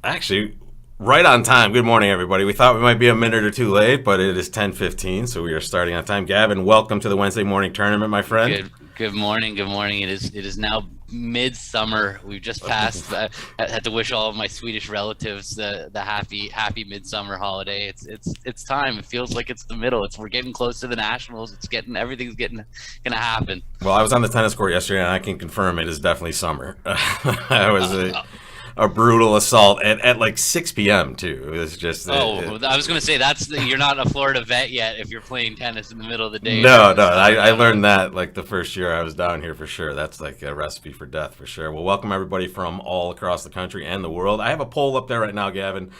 Actually, right on time. Good morning, everybody. We thought we might be a minute or two late, but it is 10:15, so we are starting on time. Gavin, welcome to the Wednesday morning tournament, my friend. Good morning. Good morning. It is now midsummer. We've just passed. I had to wish all of my Swedish relatives the happy midsummer holiday. It's time. It feels like it's the middle. We're getting close to the nationals. Everything's getting gonna happen. Well, I was on the tennis court yesterday, and I can confirm it is definitely summer. I was a brutal assault at like 6 p.m. too. It was just. I was gonna say you're not a Florida vet yet if you're playing tennis in the middle of the day. No. I learned that like the first year I was down here for sure. That's like a recipe for death for sure. Well, welcome everybody from all across the country and the world. I have a poll up there right now, Gavin.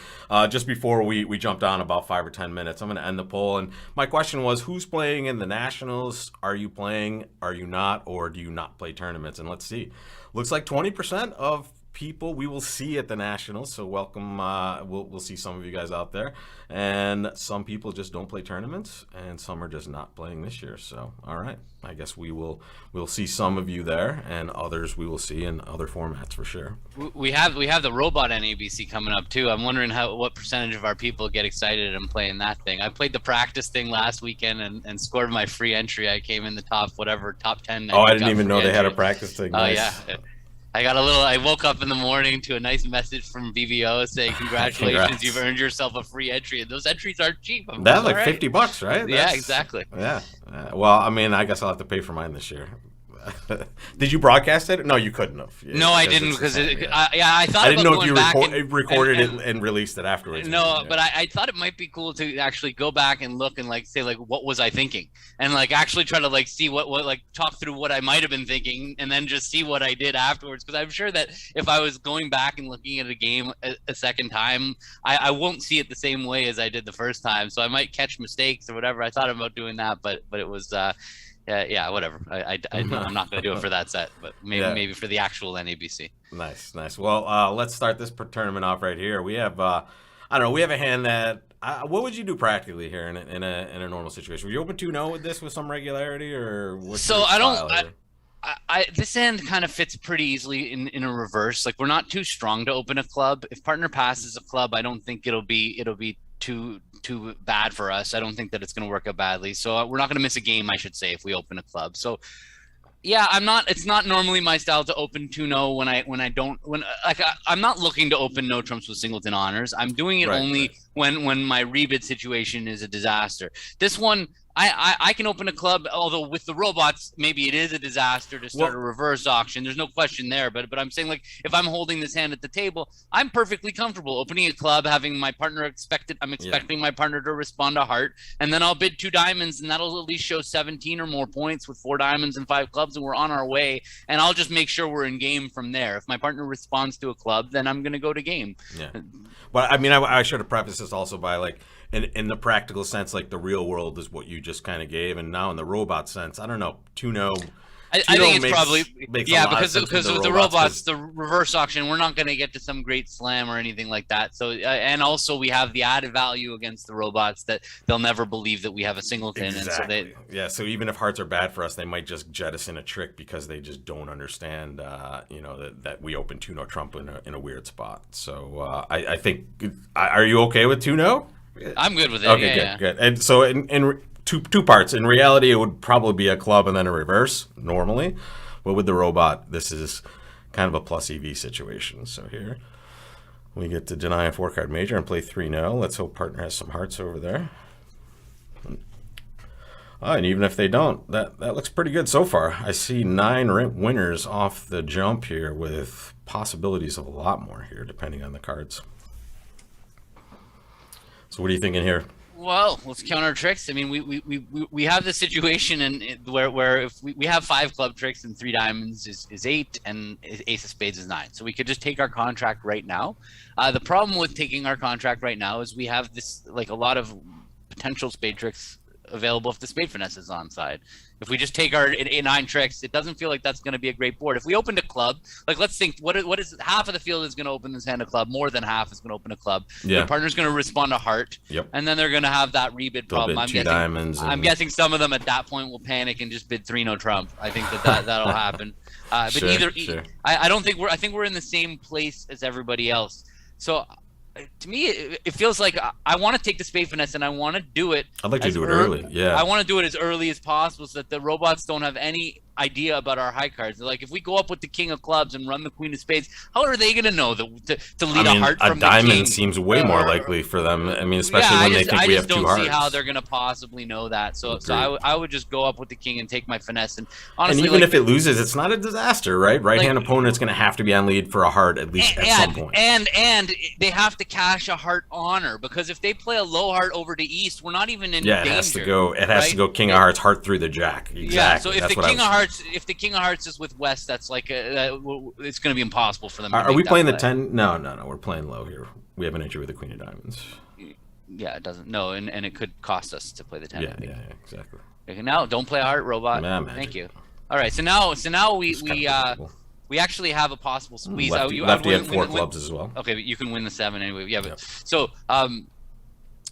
Just before we jumped on about 5 or 10 minutes, I'm going to end the poll. And my question was, who's playing in the Nationals? Are you playing? Are you not? Or do you not play tournaments? And let's see. Looks like 20% of people we will see at the Nationals. So welcome. We'll see some of you guys out there, and some people just don't play tournaments, and some are just not playing this year. So all right, I guess we'll see some of you there, and others we will see in other formats for sure. We have the robot NABC coming up too. I'm wondering what percentage of our people get excited and playing that thing. I played the practice thing last weekend and scored my free entry. I came in the top 10. I didn't even know they had a practice thing. Oh yeah. I woke up in the morning to a nice message from BBO saying, congratulations, you've earned yourself a free entry. And those entries aren't cheap. That's like right. $50, right? Yeah, exactly. Yeah. Well, I mean, I guess I'll have to pay for mine this year. Did you broadcast it? No, you couldn't have. Yeah, no, I didn't because I thought I didn't know if you recorded it and released it afterwards. No, but I thought it might be cool to actually go back and look and like say like what was I thinking and like actually try to like see what like talk through what I might have been thinking and then just see what I did afterwards, because I'm sure that if I was going back and looking at a game a second time, I won't see it the same way as I did the first time, so I might catch mistakes or whatever. I thought about doing that, but it was yeah, whatever. I'm not going to do it for that set, but maybe for the actual NABC. Nice. Well, let's start this tournament off right here. We have, I don't know, we have a hand that. What would you do practically here in a normal situation? Would you open 2-0 with this with some regularity, or what's so I don't. This hand kind of fits pretty easily in a reverse. Like we're not too strong to open a club. If partner passes a club, I don't think it'll be too bad for us. I don't think that it's going to work out badly. So we're not going to miss a game, I should say, if we open a club. So yeah, it's not normally my style to open 2-0 I'm not looking to open no trumps with singleton honors. I'm doing it only when my rebid situation is a disaster. This one, I can open a club, although with the robots, maybe it is a disaster to start a reverse auction. There's no question there. But I'm saying, like, if I'm holding this hand at the table, I'm perfectly comfortable opening a club, having my partner expecting my partner to respond to heart, and then I'll bid 2 diamonds, and that'll at least show 17 or more points with 4 diamonds and 5 clubs, and we're on our way. And I'll just make sure we're in game from there. If my partner responds to a club, then I'm going to go to game. Yeah. But I mean, I should have prefaced this also by like, in the practical sense, like the real world is what you just kind of gave, and now in the robot sense, I don't know, 2-0. I think it's probably because with the robots, the reverse auction, we're not going to get to some great slam or anything like that. So and also we have the added value against the robots that they'll never believe that we have a singleton. Exactly. And so so even if hearts are bad for us, they might just jettison a trick because they just don't understand, that we open 2-0 trump in a weird spot. So I think, are you okay with 2-0? I'm good with it. Okay, good. And so in two parts. In reality, it would probably be a club and then a reverse normally, but with the robot, this is kind of a plus EV situation. So here we get to deny a 4-card major and play 3-0. Let's hope partner has some hearts over there. And even if they don't, that looks pretty good so far. I see 9 winners off the jump here, with possibilities of a lot more here depending on the cards. So what are you thinking here? Well, let's count our tricks. I mean, we have this situation where if we have 5 club tricks and 3 diamonds is 8 and ace of spades is 9. So we could just take our contract right now. The problem with taking our contract right now is we have this, like, a lot of potential spade tricks available if the spade finesse is on side. If we just take our 9 tricks, it doesn't feel like that's going to be a great board. If we opened a club, like, let's think, what is half of the field is going to open this hand a club, more than half is going to open a club. Yeah. Their partner's going to respond to heart. Yep. And then they're going to have that rebid problem. I'm guessing some of them at that point will panic and just bid 3-0 trump. I think that'll happen. But sure. I don't think I think we're in the same place as everybody else. to me, it feels like I want to take the spade finesse and I want to do it. I'd like to do it early. Yeah. I want to do it as early as possible so that the robots don't have any idea about our high cards. Like if we go up with the king of clubs and run the queen of spades, how are they going to know to lead a heart from a diamond the king? Seems way more likely for them. I mean, especially when they think we have 2 hearts. I just don't see how they're going to possibly know that. So I would just go up with the king and take my finesse. And honestly, and even if it loses, it's not a disaster, right? Right-hand opponent's going to have to be on lead for a heart at least at some point. And they have to cash a heart honor, because if they play a low heart over to east, we're not even in danger. It has to go. It has to go king of hearts, heart through the jack. Exactly. Yeah. So if the king of hearts is with west, that's like it's going to be impossible for them. Are we playing the 10? No. We're playing low here. We have an entry with the queen of diamonds. Yeah, it doesn't. No, and it could cost us to play the 10. Yeah, exactly. Okay, now don't play a heart, robot. Thank you. All right, so now we actually have a possible squeeze. Lefty had 4 clubs as well. Okay, but you can win the 7 anyway. Yeah, but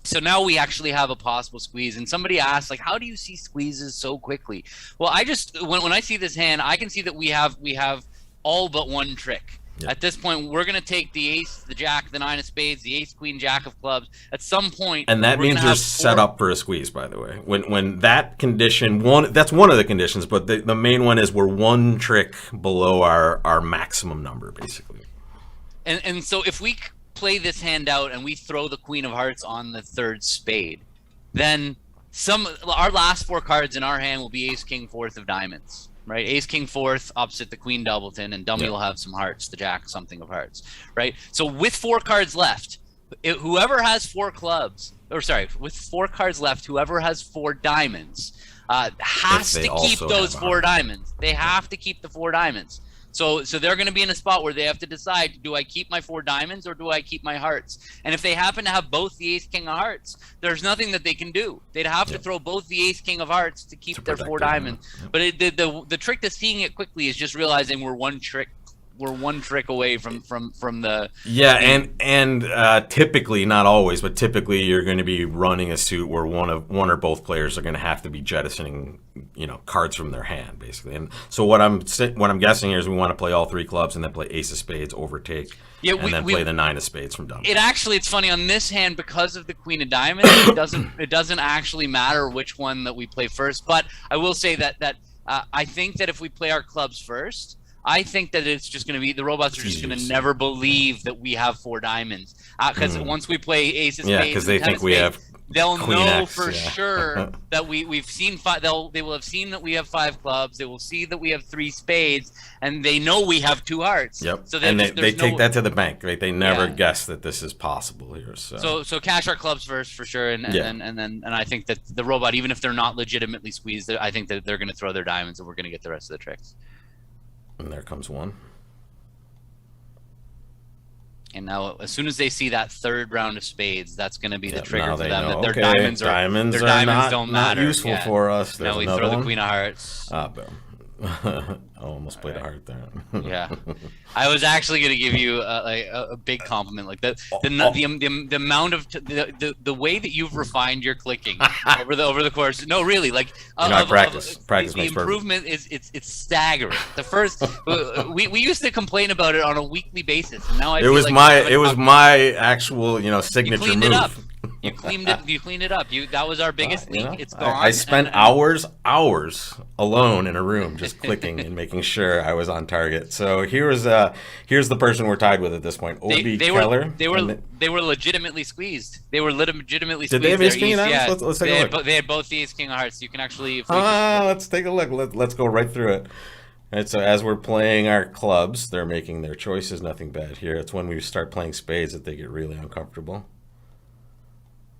so now we actually have a possible squeeze. And somebody asked, like, how do you see squeezes so quickly? Well, I just when I see this hand, I can see that we have all but one trick. Yep. At this point, we're going to take the ace, the jack, the 9 of spades, the ace, queen, jack of clubs. At some point, and that means you're set up for a squeeze. By the way, when that condition that's one of the conditions, but the main one is we're 1 trick below our maximum number, basically. And so if we play this hand out and we throw the queen of hearts on the 3rd spade, then our last 4 cards in our hand will be ace, king, 4th of diamonds. Right, ace, king, 4th opposite the queen doubleton, and dummy will have some hearts, the jack, something of hearts. Right, so with 4 cards left, whoever has 4 clubs, with 4 cards left, whoever has 4 diamonds has to keep those 4 diamonds. They have to keep the 4 diamonds. So they're going to be in a spot where they have to decide, do I keep my 4 diamonds or do I keep my hearts? And if they happen to have both the ace, king of hearts, there's nothing that they can do. They'd have to throw both the ace, king of hearts to keep their 4 diamonds. But the trick to seeing it quickly is just realizing we're one trick away from the and typically, not always, but typically you're going to be running a suit where one or both players are going to have to be jettisoning cards from their hand, basically. And so what I'm guessing here is we want to play all 3 clubs and then play ace of spades, overtake, and then play the 9 of spades from dummy. It's funny on this hand, because of the queen of diamonds, it doesn't actually matter which one that we play first. But I will say that I think that if we play our clubs first, I think that it's just going to be the robots are just going to never believe that we have 4 diamonds, because once we play ace of spades, because they think we have. They'll know for sure that we've seen 5. They will have seen that we have 5 clubs. They will see that we have 3 spades, and they know we have 2 hearts. Yep. So and they take that to the bank. Right? They never guess that this is possible here. So cash our clubs first for sure, and I think that the robot, even if they're not legitimately squeezed, I think that they're going to throw their diamonds, and we're going to get the rest of the tricks. And there comes one. And now, as soon as they see that 3rd round of spades, that's going to be the trigger for them. Know, that their diamonds don't matter. Not useful for us. There's now we throw the queen of hearts. Boom. I almost played a heart there. Yeah, I was actually going to give you a big compliment, like the amount of the way that you've refined your clicking over the course. No, really, like practice the improvement is it's staggering. The first we used to complain about it on a weekly basis, and now it was my actual signature move. You cleaned it up. That was our biggest leak. It's gone. I spent hours alone in a room just clicking and making sure I was on target. So here's the person we're tied with at this point. Obi Keller. They were legitimately squeezed. They were legitimately squeezed. Did they have ace king of hearts? Let's take a look. They had both the ace king of hearts. You can actually. Let's take a look. Let's go right through it. All right, so as we're playing our clubs, they're making their choices. Nothing bad here. It's when we start playing spades that they get really uncomfortable.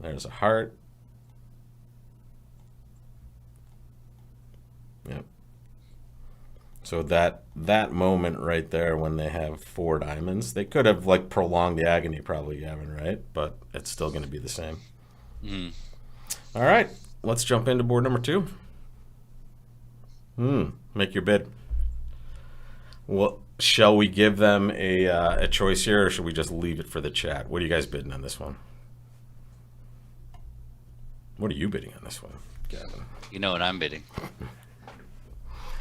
There's a heart. Yep. So that moment right there when they have 4 diamonds, they could have prolonged the agony probably, Gavin, right? But it's still going to be the same. All right, let's jump into board number 2. Make your bid. Well, shall we give them a choice here, or should we just leave it for the chat? What are you guys bidding on this one? What are you bidding on this one, Gavin? You know what I'm bidding.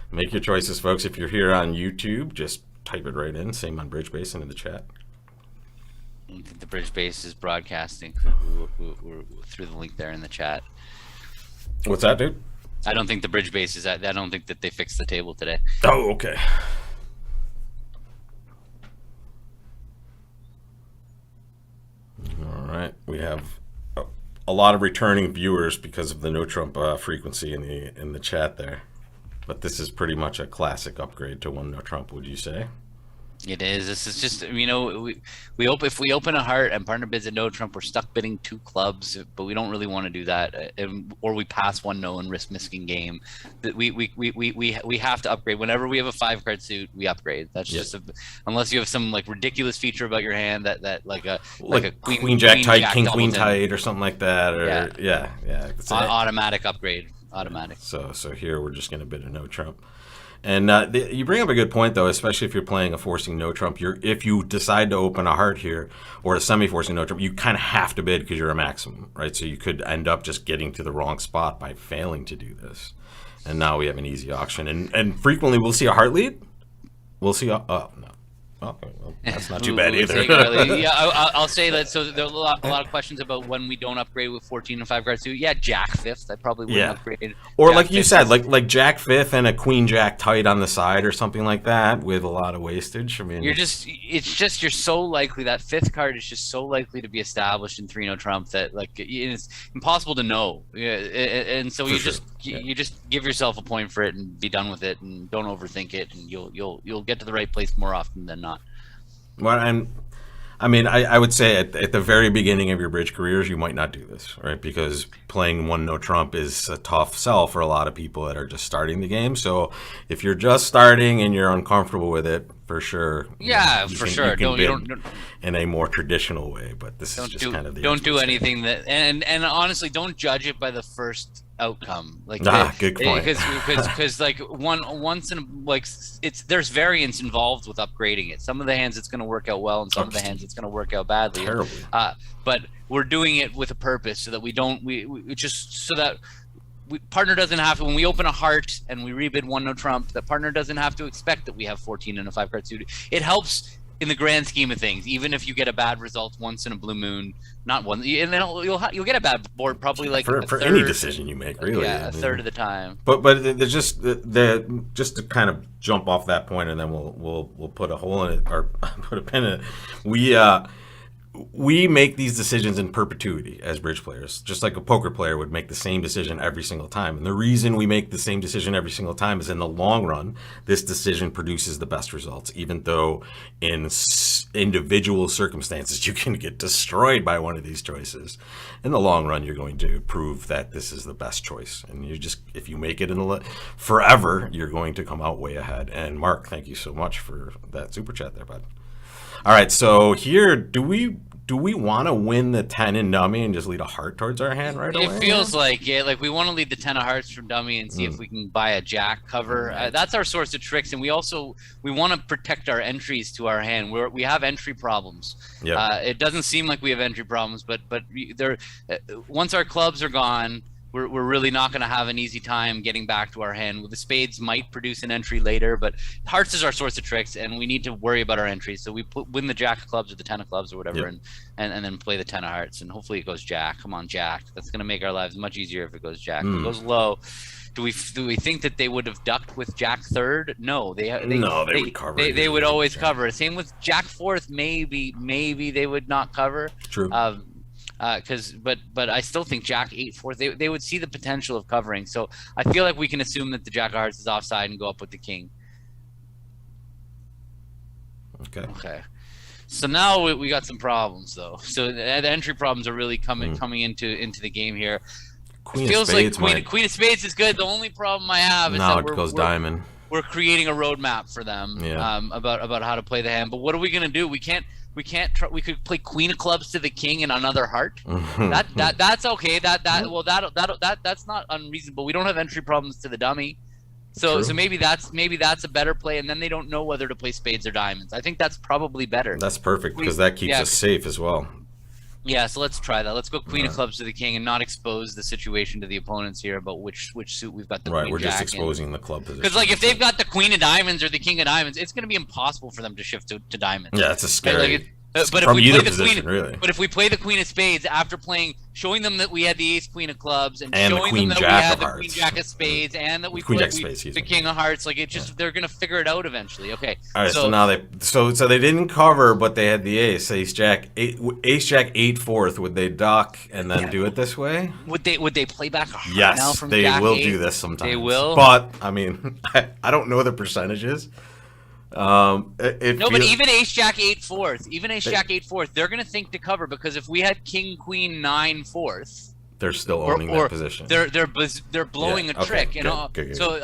Make your choices, folks. If you're here on YouTube, just type it right in. Same on Bridge Basin in the chat. I don't think the bridge base is broadcasting. We're through the link there in the chat. What's that, dude? I don't think the bridge base is. I don't think that they fixed the table today. Oh, okay. All right, we have a lot of returning viewers because of the no Trump frequency in the chat there. But this is pretty much a classic upgrade to one no Trump, would you say? It is. This is just, you know, if we open a heart and partner bids a no Trump, we're stuck bidding 2 clubs, but we don't really want to do that, or we pass one no and risk missing game. That we have to upgrade whenever we have a 5-card suit. We upgrade. That's just unless you have some like ridiculous feature about your hand that like a queen jack tight, king queen tight, or something like that, or yeah. Automatic upgrade. Automatic. So here we're just going to bid a no Trump. And you bring up a good point, though, especially if you're playing a forcing no Trump. If you decide to open a heart here or a semi-forcing no Trump, you kind of have to bid because you're a maximum, right? So you could end up just getting to the wrong spot by failing to do this. And now we have an easy auction. And frequently we'll see a heart lead. We'll see no. Oh, well, that's not too bad either. Yeah, I'll say that. So there are a lot of questions about when we don't upgrade with 14 and 5-card suit. Yeah, Jack 5th. I probably wouldn't upgrade. Or Jack like you said, like Jack 5th and a Queen Jack tight on the side or something like that with a lot of wastage. I mean, you're so likely that 5th card is just so likely to be established in 3 no Trump that like it's impossible to know. And so you just give yourself a point for it and be done with it and don't overthink it, and you'll get to the right place more often than not. Well, and I mean, I would say at the very beginning of your bridge careers, you might not do this, right? Because playing one no Trump is a tough sell for a lot of people that are just starting the game. So if you're just starting and you're uncomfortable with it, for sure. Yeah, for sure. You don't in a more traditional way, but this is just kind of the don't do anything that and honestly, don't judge it by the first outcome. Like good point. Because like once in like there's variance involved with upgrading it. Some of the hands it's going to work out well, and some of the hands it's going to work out badly. Terribly. But we're doing it with a purpose so that we just so that partner doesn't have to, when we open a heart and we rebid one no Trump, the partner doesn't have to expect that we have 14 and a 5-card suit. It helps in the grand scheme of things, even if you get a bad result once in a blue moon, not one, and then you'll get a bad board probably like for any decision you make, really. Yeah, a third of the time. But there's just just to kind of jump off that point, and then we'll put a hole in it or put a pin in it. We make these decisions in perpetuity as bridge players, just like a poker player would make the same decision every single time. And the reason we make the same decision every single time is in the long run, this decision produces the best results, even though in individual circumstances you can get destroyed by one of these choices. In the long run, you're going to prove that this is the best choice. And if you make it forever, you're going to come out way ahead. And Mark, thank you so much for that super chat there, bud. All right, so here, do we want to win the 10 in dummy and just lead a heart towards our hand right away? It feels like we want to lead the 10 of hearts from dummy and see if we can buy a jack cover. That's our source of tricks, and we want to protect our entries to our hand. We have entry problems. Yep. It doesn't seem like we have entry problems, but once our clubs are gone, we're really not going to have an easy time getting back to our hand. The spades might produce an entry later, but hearts is our source of tricks, and we need to worry about our entries. So we win the jack of clubs or the 10 of clubs or whatever, and then play the 10 of hearts, and hopefully it goes jack. Come on, jack. That's going to make our lives much easier if it goes jack. If it goes low, do we think that they would have ducked with jack third? No, they would cover. They would always cover. Same with jack fourth. Maybe they would not cover. True. But I still think Jack 8-4. They would see the potential of covering. So I feel like we can assume that the Jack of Hearts is offside and go up with the King. Okay. So now we got some problems though. So the entry problems are really coming into the game here. Queen of Spades, Queen of Spades is good. The only problem I have is that it goes diamond. We're creating a roadmap for them about how to play the hand. But what are we gonna do? We could play Queen of Clubs to the King and another heart. That's okay. That's not unreasonable. We don't have entry problems to the dummy, so maybe that's a better play. And then they don't know whether to play spades or diamonds. I think that's probably better. That's perfect because that keeps us safe as well. Yeah, so let's try that. Let's go Queen of Clubs to the King and not expose the situation to the opponents here about which suit we've got the Queen we're Jack just exposing the club position. Because like if they've got the Queen of Diamonds or the King of Diamonds, it's going to be impossible for them to shift to diamonds. Yeah, it's a scary. But if from we either play the position, queen, really. but if we play the queen of spades after showing them that we had the ace queen of clubs and And the showing queen them that we jack had of the hearts. queen jack of spades and that we Queen played jack of spades, excuse the me. king of hearts, like it just they're gonna figure it out eventually. Okay. All right, so now they didn't cover, but they had the ace jack 8 fourth. Would they dock and then do it this way? Would they play back a heart now Yes, from they jack will 8? do this sometimes. They will, but I mean, I don't know the percentages. but even ace jack 8 fourth, they're gonna think to cover, because if we had king queen 9 fourth, they're still owning that position. They're blowing a trick, you know. Good. So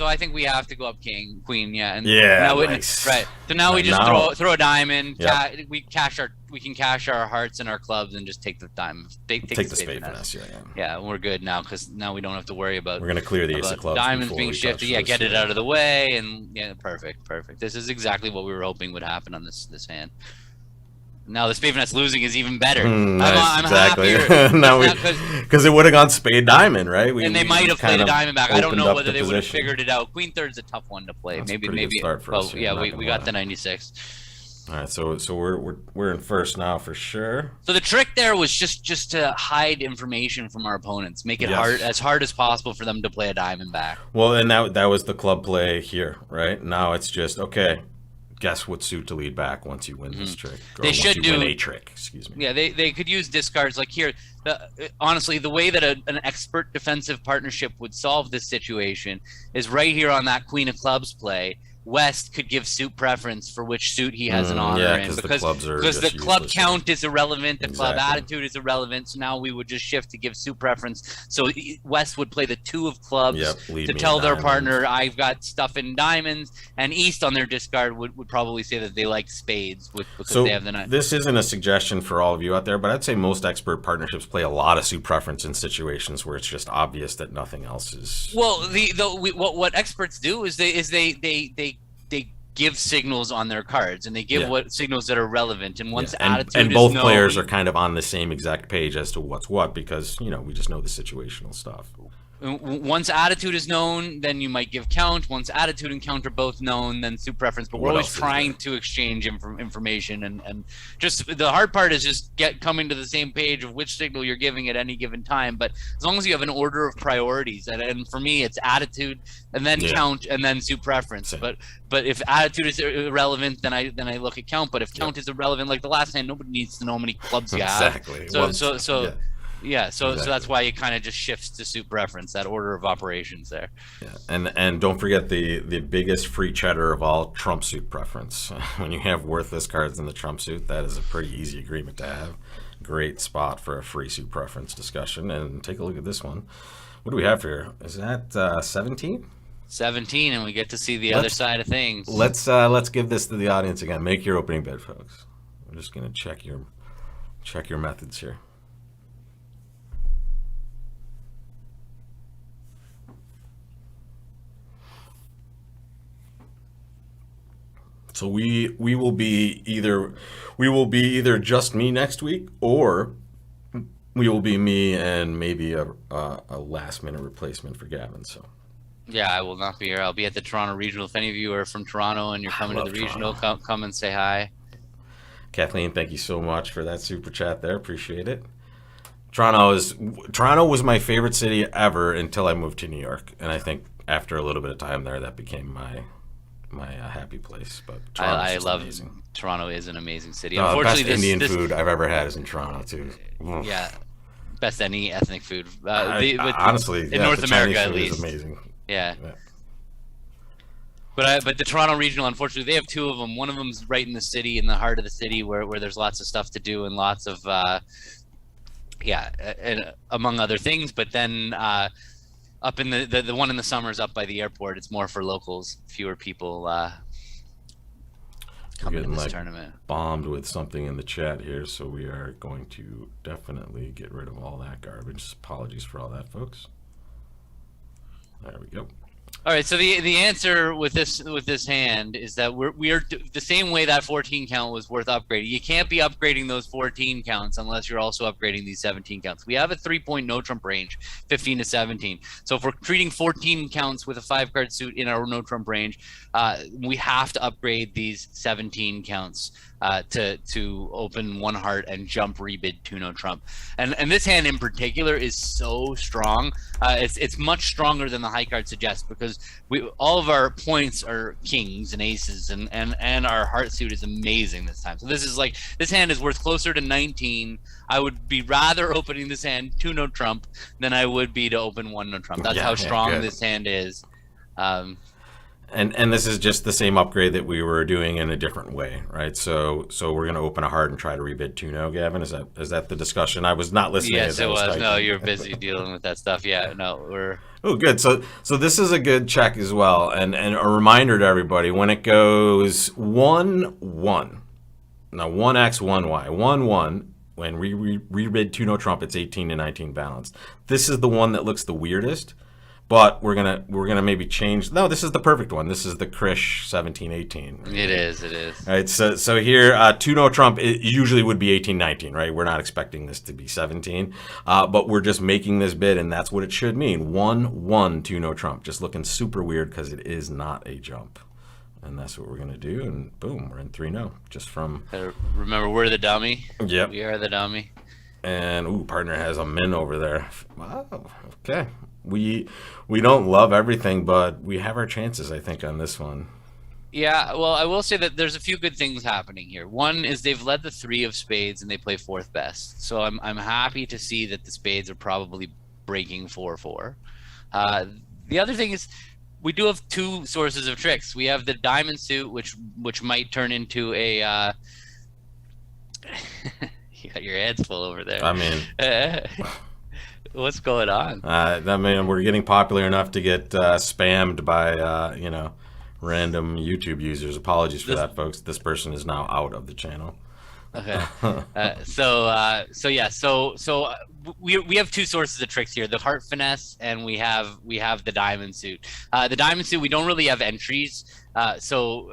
I think we have to go up king queen, and nice. right. So now we just throw a diamond. Yep. We can cash our hearts and our clubs and just take the diamond. Take the spade finesse. Yeah, we're good now, because now we don't have to worry about. We're gonna clear the ace of clubs. Diamonds being shifted. Yeah, get it out of the way, and perfect. This is exactly what we were hoping would happen on this hand. Now the spade finesse losing is even better. Nice, I'm exactly. happier. Now because it would have gone spade diamond, right? And they might have played a diamond back. I don't know whether they would have position. figured it out. Queen third's a tough one to play. That's maybe. Good start for us here, we got the 96. All right, so we're in first now for sure. So the trick there was just to hide information from our opponents, make it hard as possible for them to play a diamond back. Well, and that was the club play here, right? Now it's just okay. Guess what suit to lead back once you win this trick. They should win a trick. Excuse me. Yeah, they could use discards like here. Honestly, the way that an expert defensive partnership would solve this situation is right here on that queen of clubs play. West could give suit preference for which suit he has an honor in, because the club count is irrelevant, the club attitude is irrelevant. So now we would just shift to give suit preference. So West would play the 2 of clubs to tell their partner, I've got stuff in diamonds, and East on their discard would probably say that they like spades because they have the 9. This isn't a suggestion for all of you out there, but I'd say most expert partnerships play a lot of suit preference in situations where it's just obvious that nothing else is. Well, what experts do is they give signals on their cards, and they give what signals that are relevant. And once attitude and both is known, players are kind of on the same exact page as to what's what, because we just know the situational stuff. Once attitude is known, then you might give count. Once attitude and count are both known, then suit preference. But we're always trying to exchange information, and just the hard part is just coming to the same page of which signal you're giving at any given time. But as long as you have an order of priorities, and for me it's attitude and then count and then suit preference. Same. But if attitude is irrelevant, then I look at count. But if count is irrelevant, like the last hand, nobody needs to know how many clubs you have. Exactly. So that's why it kind of just shifts to suit preference, that order of operations there. Yeah, and don't forget the biggest free cheddar of all, trump suit preference. When you have worthless cards in the trump suit, that is a pretty easy agreement to have. Great spot for a free suit preference discussion. And take a look at this one. What do we have here? Is that 17? 17, and we get to see the other side of things. Let's give this to the audience again. Make your opening bid, folks. I'm just gonna check your methods here. So we will be either just me next week, or we will be me and maybe a last minute replacement for Gavin. So yeah, I will not be here. I'll be at the Toronto Regional. If any of you are from Toronto and you're coming to the Regional, come and say hi. Kathleen, thank you so much for that super chat there. Appreciate it. Toronto was my favorite city ever until I moved to New York, and I think after a little bit of time there, that became my happy place. But I love amazing. Toronto is an amazing city. Unfortunately, best Indian food I've ever had is in Toronto too. Yeah, best any ethnic food. Honestly, in North America at least, least, amazing. Yeah. But the Toronto Regional, unfortunately, they have 2 of them. One of them's right in the city, in the heart of the city, where there's lots of stuff to do and lots of and among other things. But then up in the one in the summers up by the airport, it's more for locals. Fewer people coming to this tournament. Bombed with something in the chat here, so we are going to definitely get rid of all that garbage. Apologies for all that, folks. There we go. All right, so the answer with this hand is that we are the same way that 14 count was worth upgrading. You can't be upgrading those 14 counts unless you're also upgrading these 17 counts. We have a 3-point no trump range, 15 to 17. So if we're treating 14 counts with a 5-card suit in our no trump range, we have to upgrade these 17 counts to open one heart and jump rebid 2-no trump. And this hand in particular is so strong. It's much stronger than the high card suggests, because all of our points are kings and aces, and our heart suit is amazing this time. So this hand is worth closer to 19. I would be rather opening this hand 2-no trump than I would be to open 1-no trump. That's how strong this hand is. And this is just the same upgrade that we were doing in a different way, right? So we're going to open a heart and try to rebid 2-no, Gavin. Is that the discussion? I was not listening. Yes, it was. No, you're busy dealing with that stuff. Yeah, no, we're. Oh, good. So this is a good check as well, and a reminder to everybody: when it goes 1-1, now 1x 1y 1-1. When we rebid 2-no trump, it's 18 to 19 balanced. This is the one that looks the weirdest. But we're gonna maybe change. No, this is the perfect one. This is the Krish 17-18. It is. All right. So here 2-no trump, it usually would be 18-19, right? We're not expecting this to be 17, but we're just making this bid, and that's what it should mean. 1-1 2-no trump, just looking super weird because it is not a jump, and that's what we're gonna do. And boom, we're in 3-no just from. Remember, we're the dummy. Yep. We are the dummy. And partner has a min over there. Wow. Okay. We don't love everything, but we have our chances, I think, on this one. Yeah, well, I will say that there's a few good things happening here. One is they've led the 3 of spades and they play 4th best. So I'm happy to see that the spades are probably breaking 4-4. The other thing is we do have 2 sources of tricks. We have the diamond suit, which might turn into a you got your hands full over there. I mean, what's going on? I mean, we're getting popular enough to get spammed by random YouTube users. Apologies for that, folks. This person is now out of the channel. Okay. So we have 2 sources of tricks here: the heart finesse, and we have the diamond suit. The diamond suit, we don't really have entries. So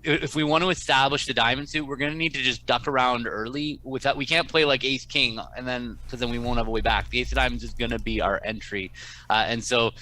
if we want to establish the diamond suit, we're going to need to just duck around early. Without, we can't play like ace king, and then because then we won't have a way back. The ace of diamonds is going to be our entry, and so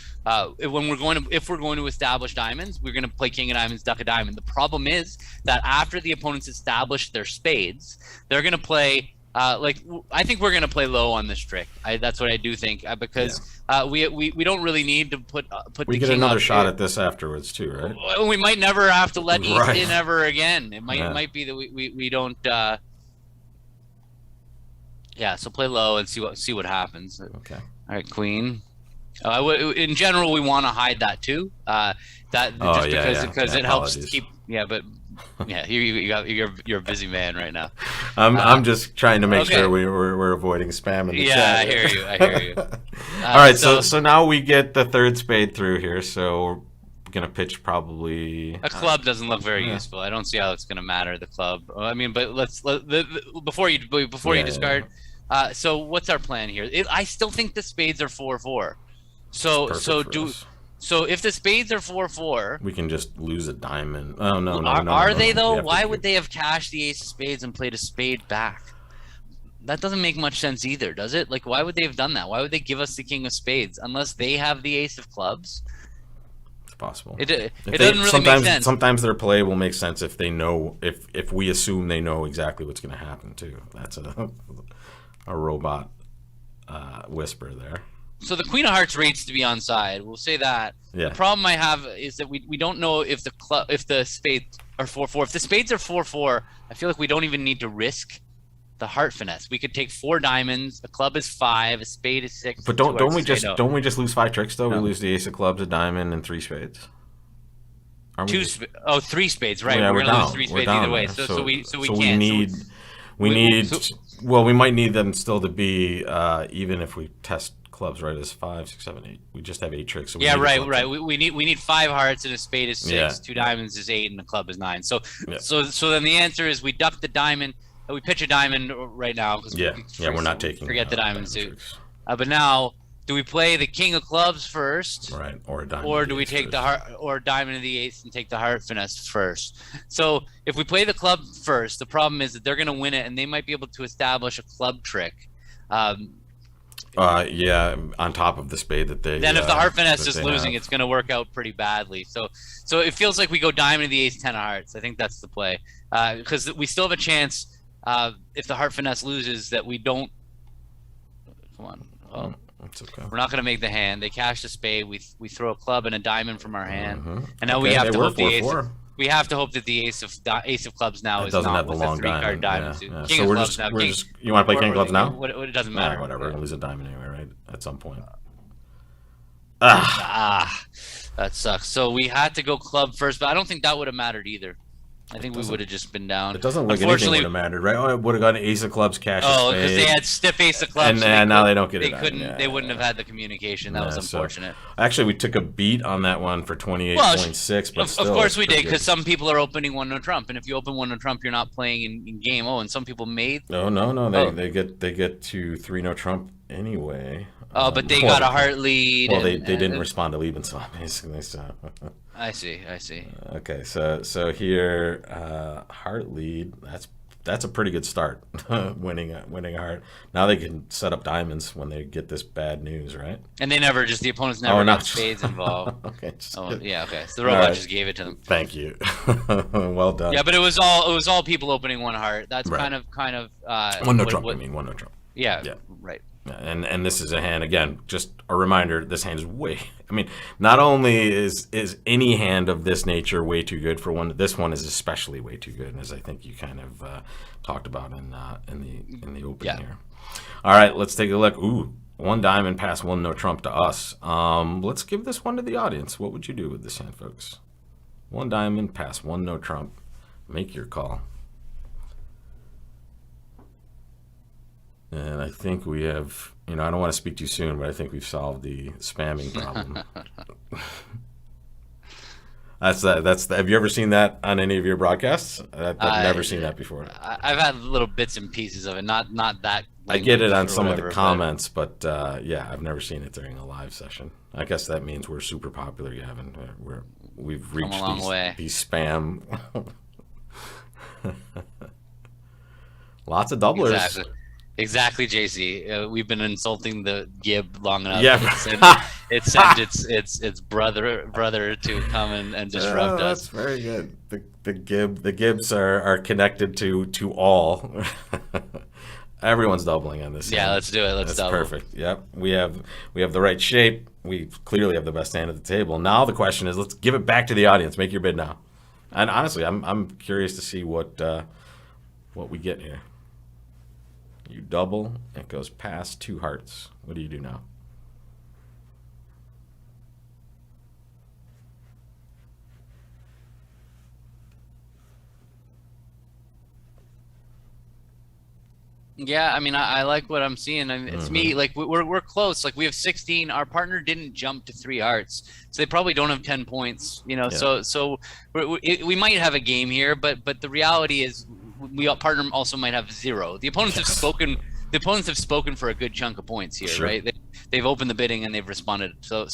if we're going to establish diamonds, we're going to play king of diamonds, duck a diamond. The problem is that after the opponents establish their spades, they're going to play. I think we're gonna play low on this trick. That's what I do think, because we don't really need to put. We get another shot at this afterwards too, right? We might never have to let ace in ever again. It might be that we don't. Yeah, so play low and see what happens. Okay. All right, queen. In general, we want to hide that too. Because it helps to keep. Yeah, but. Yeah, you're a busy man right now. I'm just trying to make sure we're avoiding spam in the chat. Yeah, I hear you. All right, so now we get the 3rd spade through here. So we're gonna pitch probably. A club doesn't look very useful. I don't see how it's gonna matter, the club. I mean, but before you discard. So what's our plan here? I still think the spades are 4-4. So if the spades are 4-4, we can just lose a diamond. Oh no! Are they though? Why would they have cashed the ace of spades and played a spade back? That doesn't make much sense either, does it? Like, why would they have done that? Why would they give us the king of spades unless they have the ace of clubs? It's possible. It doesn't really make sense. Sometimes their play will make sense if they know if we assume they know exactly what's going to happen too. That's a robot whisper there. So the queen of hearts rates to be onside. We'll say that. Yeah. The problem I have is that we don't know if the spades are 4-4. If the spades are 4-4, I feel like we don't even need to risk the heart finesse. We could take 4 diamonds. A club is 5. A spade is 6. But don't we just lose 5 tricks though? No. We lose the ace of clubs, a diamond, and 3 spades. 3 spades, right? Yeah, we're gonna lose 3 spades either way. So we can't. We might need them still to be even if we test clubs right as 5, 6, 7, 8. We just have 8 tricks. So right. We need 5 hearts and a spade is 6. 2 diamonds is 8 and a club is 9. So then the answer is we duck the diamond. We pitch a diamond right now. We're not taking. Forget the diamond suit. But now, do we play the king of clubs first? Right, or a diamond. Or do we take the heart or diamond of the ace and take the heart finesse first? So if we play the club first, the problem is that they're going to win it and they might be able to establish a club trick. On top of the spade that they. Then if the heart finesse is losing, it's going to work out pretty badly. So it feels like we go diamond of the ace, 10 of hearts. I think that's the play. because we still have a chance if the heart finesse loses that we don't. Come on. Oh. It's okay. We're not going to make the hand. They cash the spade. We throw a club and a diamond from our hand, and now Okay, we have they to were hope the ace. 4-4. We have to hope that the ace of clubs now It is doesn't not have the with long a three-card diamond. Yeah, suit. yeah. King So of we're clubs just, now. we're King, just. You want to play king of clubs now? It doesn't Nah, matter. whatever. We're gonna lose a diamond anyway, right? At some point. That sucks. So we had to go club first, but I don't think that would have mattered either. I think we would have just been down. It doesn't look like anything would have mattered, right? Oh, it would have gotten ace of clubs, cash of spades. Because they had stiff ace of clubs, and now they don't get it. They couldn't. They wouldn't have had the communication. That was unfortunate. So, actually, we took a beat on that one for 28.6, but of course we did, because some people are opening one no trump, and if you open one no trump, you're not playing in game. Oh, and some people made. No. They get to 3 no trump anyway. Oh, but they got a heart lead. Well, they didn't respond to leave and so basically. So. I see. Okay, so here, heart lead. That's a pretty good start, winning a heart. Now they can set up diamonds when they get this bad news, right? And the opponents never got spades involved. Okay. Okay. So the robot just gave it to them. Thank you. Well done. Yeah, but it was all people opening one heart. That's kind of one no trump. One no trump. Yeah. Right. And this is a hand, again, just a reminder, this hand is not only is any hand of this nature way too good for one, this one is especially way too good, as I think you kind of talked about in the opening here. All right, let's take a look. Ooh, 1 diamond pass 1 no trump to us. Let's give this one to the audience. What would you do with this hand, folks? 1 diamond pass 1 no trump. Make your call. And I think we have, I don't want to speak too soon, but I think we've solved the spamming problem. Have you ever seen that on any of your broadcasts? I've never seen that before. I've had little bits and pieces of it, not that. I get it on some of the comments, but I've never seen it during a live session. I guess that means we're super popular, Gavin. We've reached these spam. Lots of doublers. Exactly, JC. We've been insulting the Gib long enough. Yeah. It sent its brother to come and disrupt us. That's very good. The Gibs are connected to all. Everyone's doubling on this. Yeah, let's do it. Let's double. Perfect. Yep. We have the right shape. We clearly have the best hand at the table. Now the question is, let's give it back to the audience. Make your bid now. And honestly, I'm curious to see what we get here. You double, it goes past 2 hearts. What do you do now? Yeah, I like what I'm seeing. It's me. Like we're close. Like we have 16. Our partner didn't jump to 3 hearts, so they probably don't have 10 points. Yeah. So we might have a game here, but the reality is, our partner also might have 0. The opponents have spoken. The opponents have spoken for a good chunk of points here, sure. Right? They've opened the bidding and they've responded. So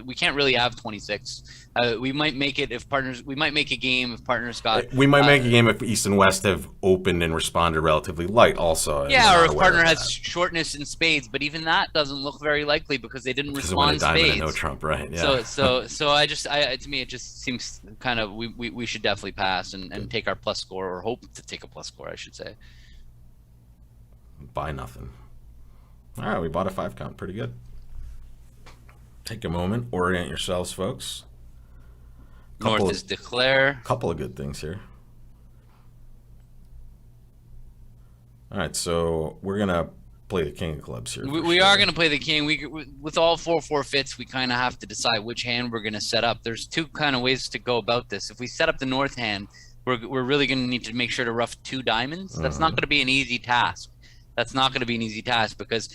we can't really have 26. We might make it if partners. We might make a game if partners got. We might make a game if East and West have opened and responded relatively light, also. Yeah, or if partner has shortness in spades, but even that doesn't look very likely because they didn't respond spades. And no trump, right? Yeah. So to me it just seems kind of we should definitely pass and take our plus score, or hope to take a plus score, I should say. Buy nothing. All right, we bought a 5 count. Pretty good. Take a moment, orient yourselves, folks. North is declare. Couple of good things here. All right, so we're gonna play the king of clubs here. We are gonna play the king. With all 4 forfeits, we kind of have to decide which hand we're gonna set up. There's 2 kind of ways to go about this. If we set up the north hand, we're really gonna need to make sure to rough 2 diamonds. That's not gonna be an easy task. Because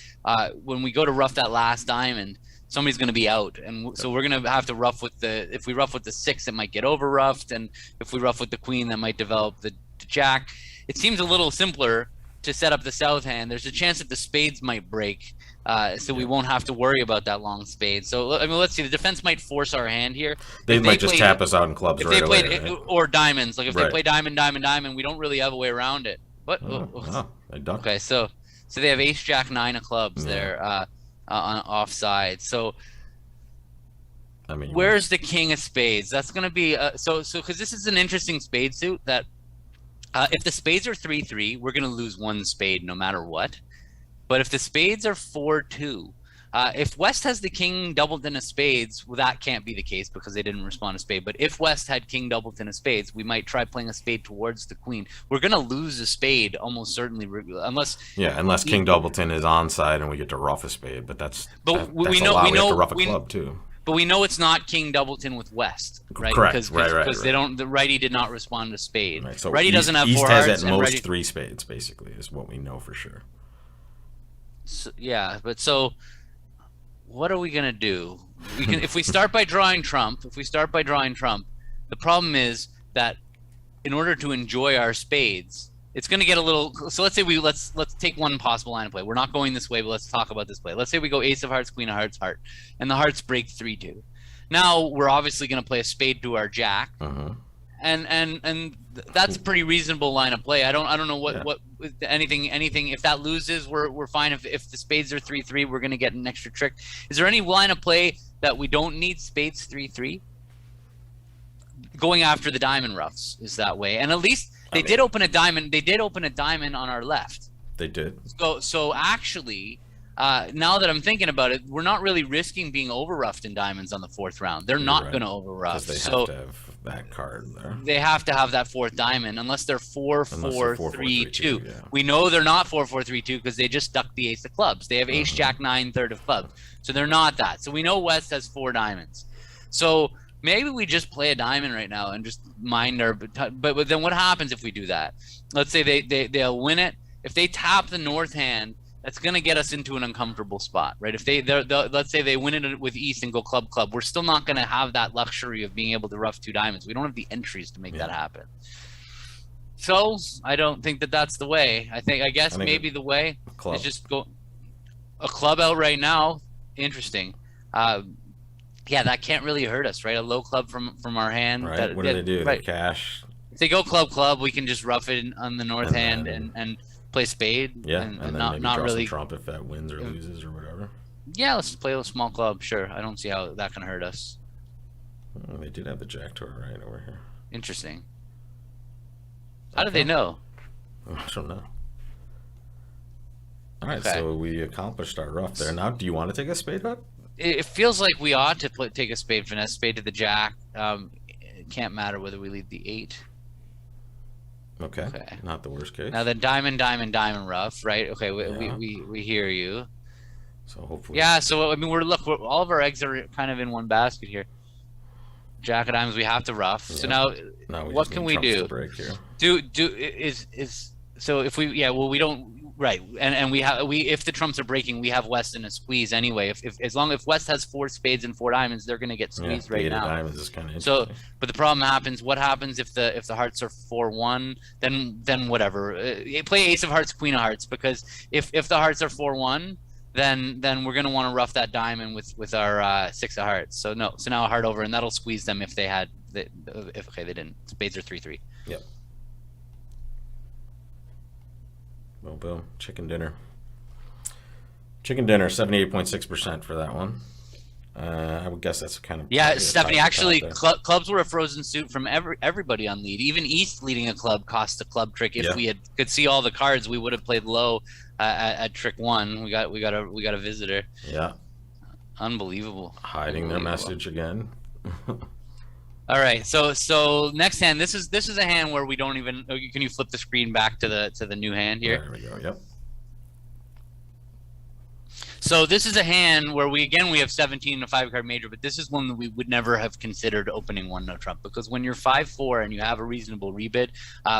when we go to rough that last diamond, somebody's going to be out, and so we're going to have to rough with if we rough with the 6, it might get over roughed, and if we rough with the queen, that might develop the jack. It seems a little simpler to set up the south hand. There's a chance that the spades might break, so we won't have to worry about that long spade. So let's see. The defense might force our hand here. They might just tap us out in clubs right away. Right? Or diamonds. Like if they play diamond, we don't really have a way around it. What? They duck. Okay, so they have ace jack 9 of clubs there on offside. So where's the king of spades? That's going to be so because this is an interesting spade suit that If the spades are 3-3, we're going to lose one spade no matter what. But if the spades are 4-2, if West has the king doubleton of spades, well, that can't be the case because they didn't respond to spade. But if West had king doubleton of spades, we might try playing a spade towards the queen. We're going to lose a spade almost certainly, unless king doubleton is onside and we get to rough a spade. But that's we have to rough a club too. But we know it's not king doubleton with West, right? Correct. Because they don't. The righty did not respond to spade. Right. So righty doesn't have East four has hearts. at most 3 spades, basically, is what we know for sure. So, yeah, but so what are we gonna do? We can if we start by drawing trump. The problem is that in order to enjoy our spades, it's going to get a little. So let's say let's take one possible line of play. We're not going this way, but let's talk about this play. Let's say we go ace of hearts, queen of hearts, heart, and the hearts break 3-2. Now we're obviously going to play a spade to our jack, and that's a pretty reasonable line of play. I don't know what anything. If that loses, we're fine. If the spades are 3-3, we're going to get an extra trick. Is there any line of play that we don't need spades 3-3? Going after the diamond roughs is that way, and at least. They did open a diamond. They did open a diamond on our left. They did. So actually, now that I'm thinking about it, we're not really risking being over-roughed in diamonds on the 4th round. They're not going to over-rough. Because they have to have that card there. They have to have that 4th diamond unless they're 4-4-3-2. Yeah. We know they're not 4-4-3-2 because they just ducked the ace of clubs. They have ace, jack, 9, third of clubs. So they're not that. So we know West has 4 diamonds. So maybe we just play a diamond right now and just mind our. But then what happens if we do that? Let's say they'll win it. If they tap the north hand, that's going to get us into an uncomfortable spot, right? If let's say they win it with East and go club, we're still not going to have that luxury of being able to rough 2 diamonds. We don't have the entries to make that happen. So I don't think that's the way. I guess maybe the way is just go a club out right now. Interesting. Yeah, that can't really hurt us, right? A low club from our hand. Right. What do they do? Right. They cash. If they go club, we can just rough it on the north hand and play spade. Yeah, and then not maybe draw really some trump if that wins or loses or whatever. Yeah, let's play a small club. Sure, I don't see how that can hurt us. Oh, they did have the jack to our right over here. Interesting. How did they know? I don't know. All right, so we accomplished our rough there. Now, do you want to take a spade up? It feels like we ought to take a spade finesse, spade to the jack. It can't matter whether we lead the 8. Okay. Not the worst case. Now the diamond rough, right? Okay, we hear you. So hopefully. Yeah. So I mean, all of our eggs are kind of in one basket here. Jack of diamonds, we have to rough. Yeah. So now what can we do? So if we we don't. Right, and if the trumps are breaking, we have West in a squeeze anyway. If West has 4 spades and 4 diamonds, they're going to get squeezed right now. Diamonds is kind of so, but the problem happens. What happens if the hearts are 4-1? Then whatever. Play ace of hearts, queen of hearts, because if the hearts are 4-1, then we're going to want to rough that diamond with our 6 of hearts. So now a heart over, and that'll squeeze them if they had. They didn't. Spades are 3-3. Yep. Boom. Chicken dinner. 78.6% for that one. I would guess that's kind of. Yeah, Stephanie, actually, clubs were a frozen suit from everybody on lead. Even East leading a club cost a club trick. If we could see all the cards, we would have played low at trick 1. We got a visitor. Yeah. Unbelievable. Hiding their message again. All right, so next hand. This is a hand where we don't even. Can you flip the screen back to the new hand here? There we go. Yep. So this is a hand where we have 17 and a 5-card major, but this is one that we would never have considered opening 1-no trump, because when you're 5-4 and you have a reasonable rebid,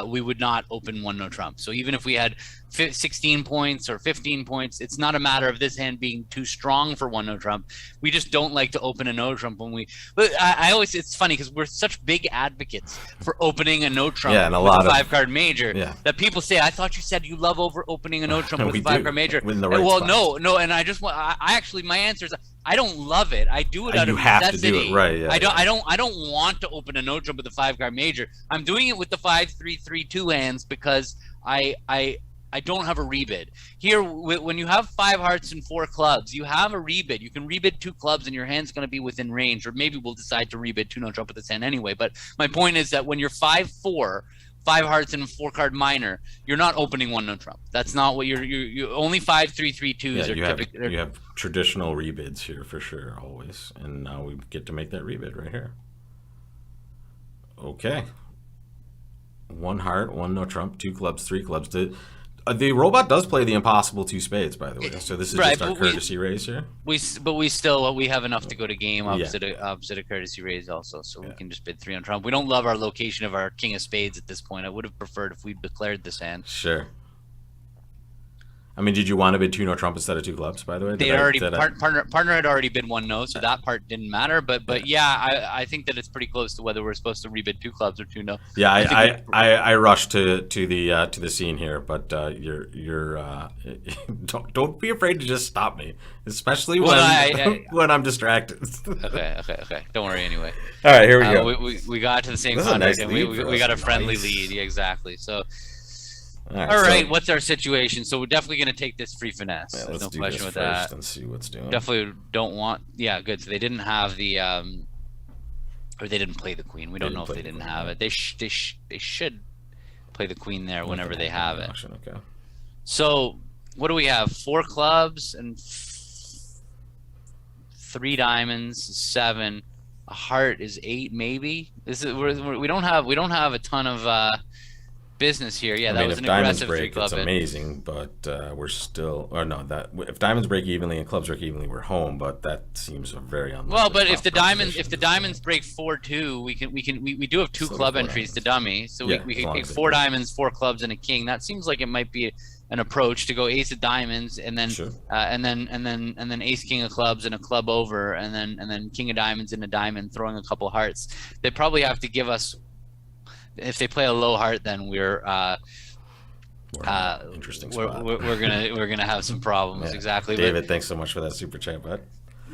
we would not open 1-no trump. So even if we had 16 points or 15 points, it's not a matter of this hand being too strong for 1-no trump. We just don't like to open a no trump when we. But I always, it's funny because we're such big advocates for opening a no trump and with a 5-card major that people say, I thought you said you love opening a no trump with a 5-card major. No, and I actually, my answer is I don't love it. I do it out of necessity. You have to do it, right? Yeah, I don't want to open a no trump with a 5-card major. I'm doing it with the 5-3-3-2 hands because I don't have a rebid. Here, when you have 5 hearts and 4 clubs, you have a rebid. You can rebid 2 clubs and your hand's going to be within range, or maybe we'll decide to rebid 2 no trump with this hand anyway. But my point is that when you're 5-4 5 hearts and a 4-card minor, you're not opening 1 no trump. That's not what you only 5 3 3 2s Yeah, are typically. you have traditional rebids here for sure, always, and now we get to make that rebid right here. Okay. 1 heart, 1 no trump, 2 clubs, 3 clubs. The robot does play the impossible 2 spades, by the way. So this is Right, just our courtesy raise here. We have enough to go to game opposite a courtesy raise also, so we can just bid 3 on trump. We don't love our location of our king of spades at this point. I would have preferred if we declared this hand. Sure. I mean, did you want to bid 2 no trump instead of 2 clubs, by the way? Partner had already bid 1 no, so that part didn't matter. But yeah, I think that it's pretty close to whether we're supposed to rebid 2 clubs or 2 no. Yeah, I rushed to the scene here, but don't be afraid to just stop me, especially when I'm distracted. Okay. Don't worry anyway. All right, here we go. We got to the same contract, and we got a friendly lead. Yeah, exactly. So. All right, what's our situation? So we're definitely going to take this free finesse. Yeah, There's no do question this with first that. And see what's doing. Definitely don't want. Yeah, good. So they didn't have the, or they didn't play the queen. We don't know if they didn't have it. They should play the queen there whenever they have it. Okay. So what do we have? 4 clubs and 3 diamonds, 7. A heart is 8, maybe. We don't have a ton of. Business here. Yeah, that was an aggressive break, it's amazing, but we're still, or no, that if diamonds break evenly and clubs break evenly, we're home. But that seems a very unlikely. Well, but if the diamonds break 4-2, we do have 2 club entries to dummy, so we can take 4 diamonds, 4 clubs, and a king. That seems like it might be an approach to go ace of diamonds and then and then ace king of clubs and a club over, and then king of diamonds and a diamond, throwing a couple hearts. They probably have to give us. If they play a low heart, then we're interesting spot. We're gonna have some problems. Yeah. Exactly. David, thanks so much for that super chat, bud.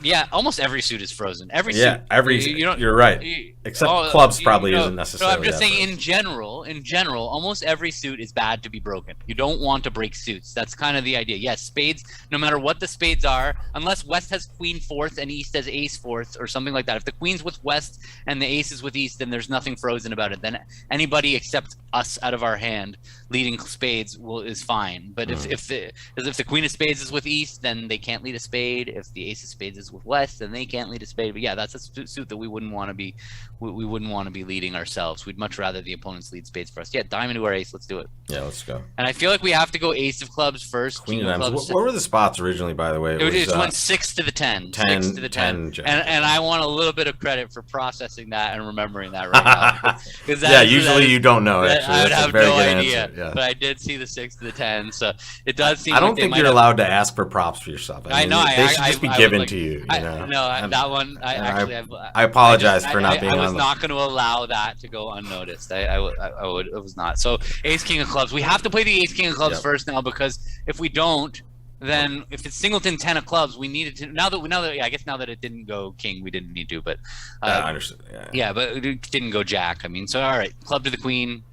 Yeah, almost every suit is frozen. Suit. You're right. Except clubs probably isn't necessarily. So I'm just saying, in general, almost every suit is bad to be broken. You don't want to break suits. That's kind of the idea. Yes, spades. No matter what the spades are, unless West has queen 4th and East has ace 4th or something like that. If the queen's with West and the ace is with East, then there's nothing frozen about it. Then anybody except us out of our hand leading spades is fine. But if the queen of spades is with East, then they can't lead a spade. If the ace of spades is with West, then they can't lead a spade. But yeah, that's a suit that we wouldn't want to be. We wouldn't want to be leading ourselves. We'd much rather the opponents lead spades for us. Yeah, diamond to our ace. Let's do it. Yeah, let's go. And I feel like we have to go ace of clubs first. Queen of diamonds. What were the spots originally, by the way? It went 6 to the 10. 6 to the 10. And I want a little bit of credit for processing that and remembering that right now. Yeah, usually you don't know. Actually, I would have no idea. Yeah. But I did see the 6 to the 10. So it does seem. I don't think you're allowed to ask for props for yourself. I know. They should just be given to you. That one. I apologize for not being. I was not going to allow that to go unnoticed. I was not. So ace king of clubs. We have to play the ace king of clubs first now, because if we don't, then if it's singleton 10 of clubs, we needed to. Now that I guess now that it didn't go king, we didn't need to. But I understood. Yeah, but it didn't go jack. I mean, so all right, club to the queen.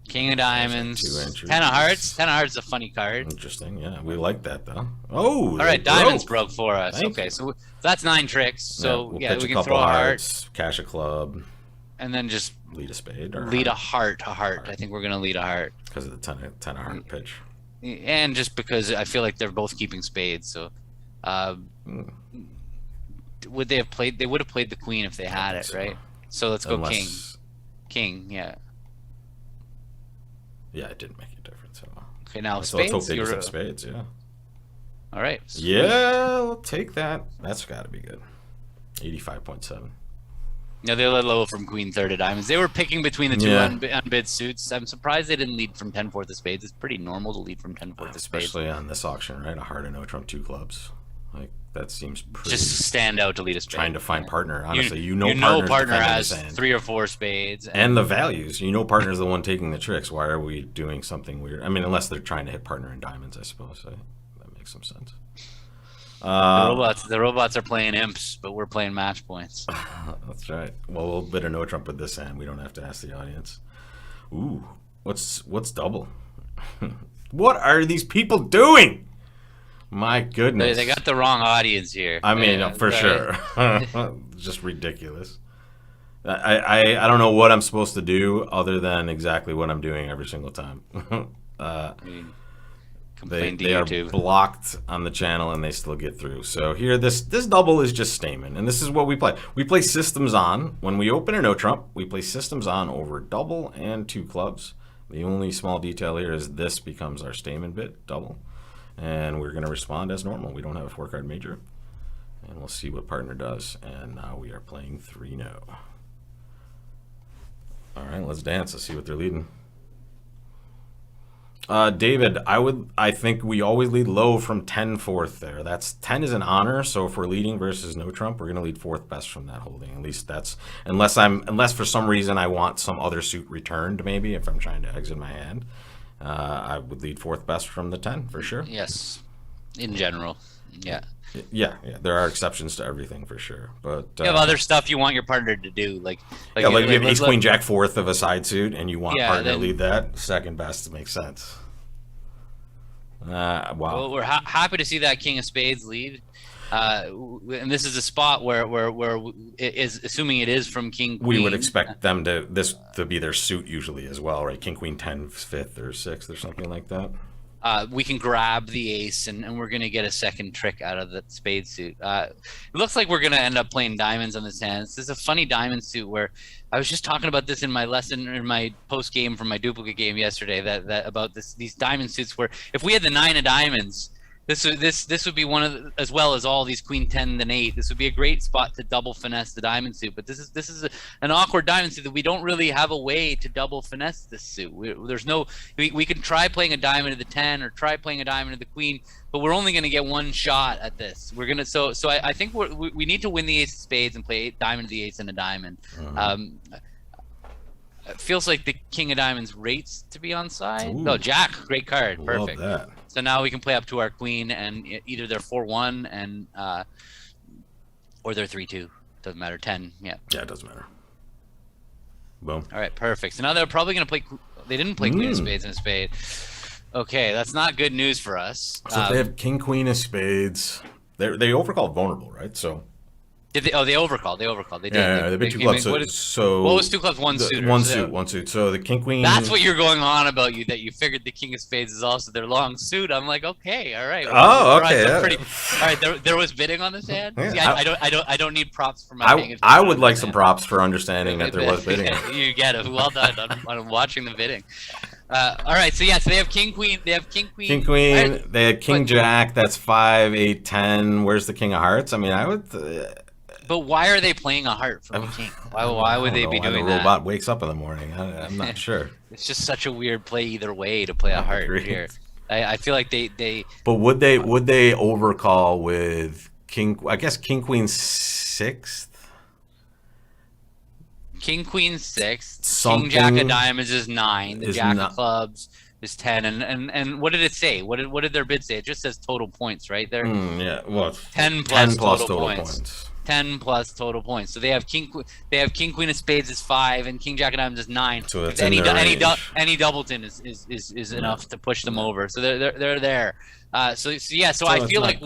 King of diamonds, 10 of hearts. 10 of hearts is a funny card. Interesting, yeah. We like that, though. Oh, all right, diamonds broke for us. Okay, so that's 9 tricks. So yeah, we can throw a heart, cash a club, and then just lead a spade or lead a heart. I think we're gonna lead a heart because of the 10 of heart pitch, and just because I feel like they're both keeping spades. So, would they have played? They would have played the queen if they had it, right? So let's go king. Yeah. Yeah, it didn't make a difference at all. Okay, now spades. Let's hope they just spades, yeah. All right. Sweet. Yeah, I'll take that. That's got to be good. 85.7. No, they let low from queen 3rd of diamonds. They were picking between the two unbid suits. I'm surprised they didn't lead from 10-4 of spades. It's pretty normal to lead from 10-4 of spades. Especially on this auction, right? A heart and no trump, 2 clubs. Like, that seems pretty... Just stand out to lead a spade. Trying to find partner, honestly. You know partner has 3 or 4 spades. And the values. You know partner's the one taking the tricks. Why are we doing something weird? I mean, unless they're trying to hit partner in diamonds, I suppose. That makes some sense. The robots are playing imps, but we're playing match points. That's right. Well, we'll bid a no trump with this hand. We don't have to ask the audience. Ooh, what's double? What are these people doing? My goodness. They got the wrong audience here. I mean, for sure. Just ridiculous. I don't know what I'm supposed to do other than exactly what I'm doing every single time. I mean, They complain to are YouTube. blocked on the channel and they still get through. So here, this double is just Stamen, and this is what we play. We play systems on when we open a no trump. We play systems on over double and 2 clubs. The only small detail here is this becomes our Stamen bit double, and we're going to respond as normal. We don't have a 4-card major, and we'll see what partner does. And now we are playing 3-no. All right, let's dance. Let's see what they're leading. David, I think we always lead low from 10 fourth there. That's 10 is an honor, so if we're leading versus no trump, we're gonna lead fourth best from that holding. At least that's unless for some reason I want some other suit returned, maybe if I'm trying to exit my hand. I would lead fourth best from the 10 for sure. Yes, in general, yeah. Yeah. There are exceptions to everything for sure, but You have other stuff you want your partner to do, like if you have ace queen jack fourth of a side suit and you want partner to lead that, second best makes sense. Wow. Well, we're happy to see that king of spades lead, and this is a spot where it is, assuming it is from king queen. We would expect them to be their suit usually as well, right? King queen 10 fifth or sixth or something like that. We can grab the ace, and we're going to get a second trick out of the spade suit. It looks like we're going to end up playing diamonds on this hand. This is a funny diamond suit where I was just talking about this in my lesson, in my post game from my duplicate game yesterday, that about these diamond suits where if we had the 9 of diamonds, this would be one of the, as well as all these queen 10 and 8. This would be a great spot to double finesse the diamond suit. But this is an awkward diamond suit that we don't really have a way to double finesse this suit. We can try playing a diamond of the 10 or try playing a diamond of the queen, but we're only going to get one shot at this. We're gonna so I think we need to win the ace of spades and play diamond of the ace and a diamond. It feels like the king of diamonds rates to be on side. No, jack, great card, perfect. Love that. So now we can play up to our queen, and either they're 4-1 and or they're 3-2. Doesn't matter. 10, yeah. Yeah, it doesn't matter. Boom. All right, perfect. So now they're probably going to play. They didn't play queen of spades and a spade. Okay, that's not good news for us. So if they have king queen of spades, they overcalled vulnerable, right? So. Did they? Oh, they overcalled. They did. Yeah, they've been 2 clubs. So what was 2 clubs? One suit. One suit. So the king queen. That's what you're going on about, that you figured the king of spades is also their long suit. I'm like, okay, all right. Oh, okay. All right, there was bidding on this hand. Yeah, I don't need props for my. I would like some props for understanding that there was bidding. You get it. Well done on watching the bidding. All right, so they have king queen. They have king queen. King queen. Right. They had king jack. That's 5, 8, 10. Where's the king of hearts? I mean, I would. But why are they playing a heart from a king? Why would they be doing that? The robot wakes up in the morning. I'm not sure. It's just such a weird play either way to play a heart here. I feel like they. But would they overcall with king? I guess king queen 6th. King queen 6th. King jack of diamonds is 9. The jack of clubs is 10. And what did it say? What did their bid say? It just says total points right there. Yeah. Well, 10 plus total points. 10 plus total points. So they have king queen of spades is 5 and king jack of diamonds is 9. So it's any doubleton is enough to push them over. So they're there. So I feel like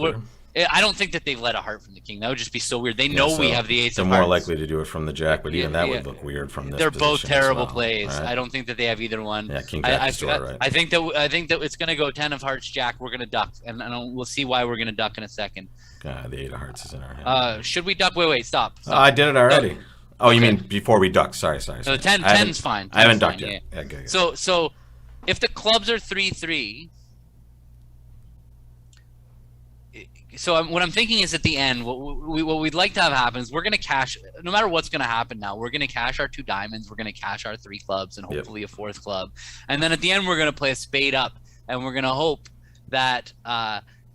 I don't think that they've let a heart from the king. That would just be so weird. They know we have the ace of hearts. They're more likely to do it from the jack, but even that would look weird from this. They're both terrible plays. Right? I don't think that they have either one. Yeah, king jack is right. I think that it's going to go 10 of hearts jack. We're going to duck, and we'll see why we're going to duck in a second. The 8 of hearts is in our hand. Should we duck? Wait, stop. I did it already. No. Oh, you mean before we duck? Sorry. So 10's fine. I haven't ducked yet. Yeah, good. So if the clubs are 3-3. So what I'm thinking is at the end, what we'd like to have happen is we're going to cash, no matter what's going to happen now, we're going to cash our 2 diamonds, we're going to cash our 3 clubs, and hopefully a 4th club. And then at the end, we're going to play a spade up, and we're going to hope that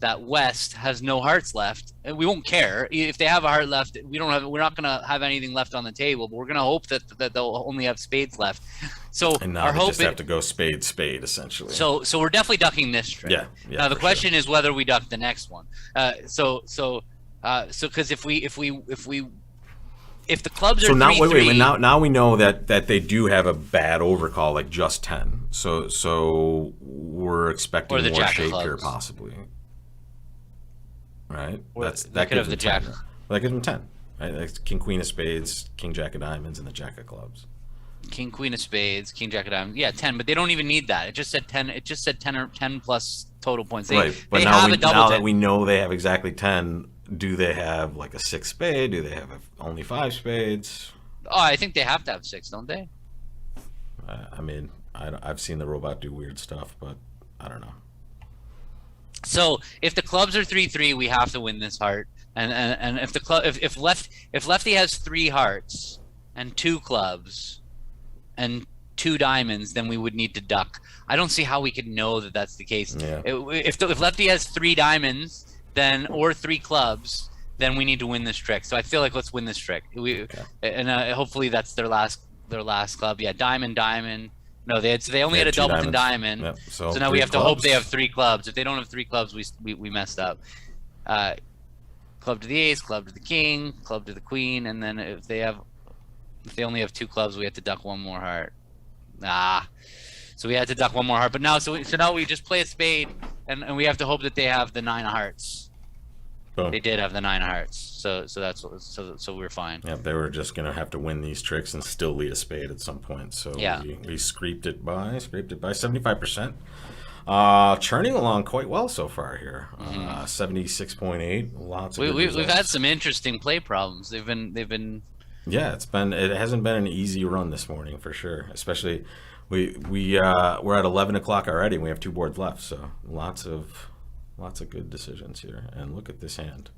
that West has no hearts left, and we won't care if they have a heart left. We're not going to have anything left on the table, but we're going to hope that they'll only have spades left. So and now our hope just have to go spade essentially. So we're definitely ducking this trick. Yeah. Now the question is whether we duck the next one. So because if the clubs are now 3-3, wait, now we know that they do have a bad overcall, like just 10. So we're expecting or the more jack shake of here clubs. Possibly. Right? Or That could have the jack. That gives them 10. Right? Like king, queen of spades, king, jack of diamonds, and the jack of clubs. King, queen of spades, king, jack of diamonds. Yeah, 10, but they don't even need that. It just said 10. It just said 10 or 10 plus total points. Right, but they now have a double now 10. that we know they have exactly 10, do they have like a 6 spade? Do they have only 5 spades? Oh, I think they have to have 6, don't they? I mean, I've seen the robot do weird stuff, but I don't know. So if the clubs are 3-3, we have to win this heart. And if the club if lefty has 3 hearts and 2 clubs and 2 diamonds, then we would need to duck. I don't see how we could know that that's the case. Yeah. If lefty has 3 diamonds, then or 3 clubs, then we need to win this trick. So I feel like let's win this trick. And hopefully that's their last club. Yeah, diamond. No, they only had a double diamond. Yep. So now we have to hope they have 3 clubs. If they don't have 3 clubs, we messed up. Club to the ace, club to the king, club to the queen, and then if they only have 2 clubs, we have to duck 1 more heart. So we had to duck 1 more heart. But now, so now we just play a spade, and we have to hope that they have the 9 of hearts. Boom. They did have the 9 of hearts, so we're fine. Yeah, they were just gonna have to win these tricks and still lead a spade at some point. So yeah, we scraped it by 75%. Churning along quite well so far here. 76.8. Lots of we've had some interesting play problems. They've been. Yeah, it hasn't been an easy run this morning for sure. Especially we're at 11 o'clock already. And we have 2 boards left, so lots of good decisions here. And look at this hand.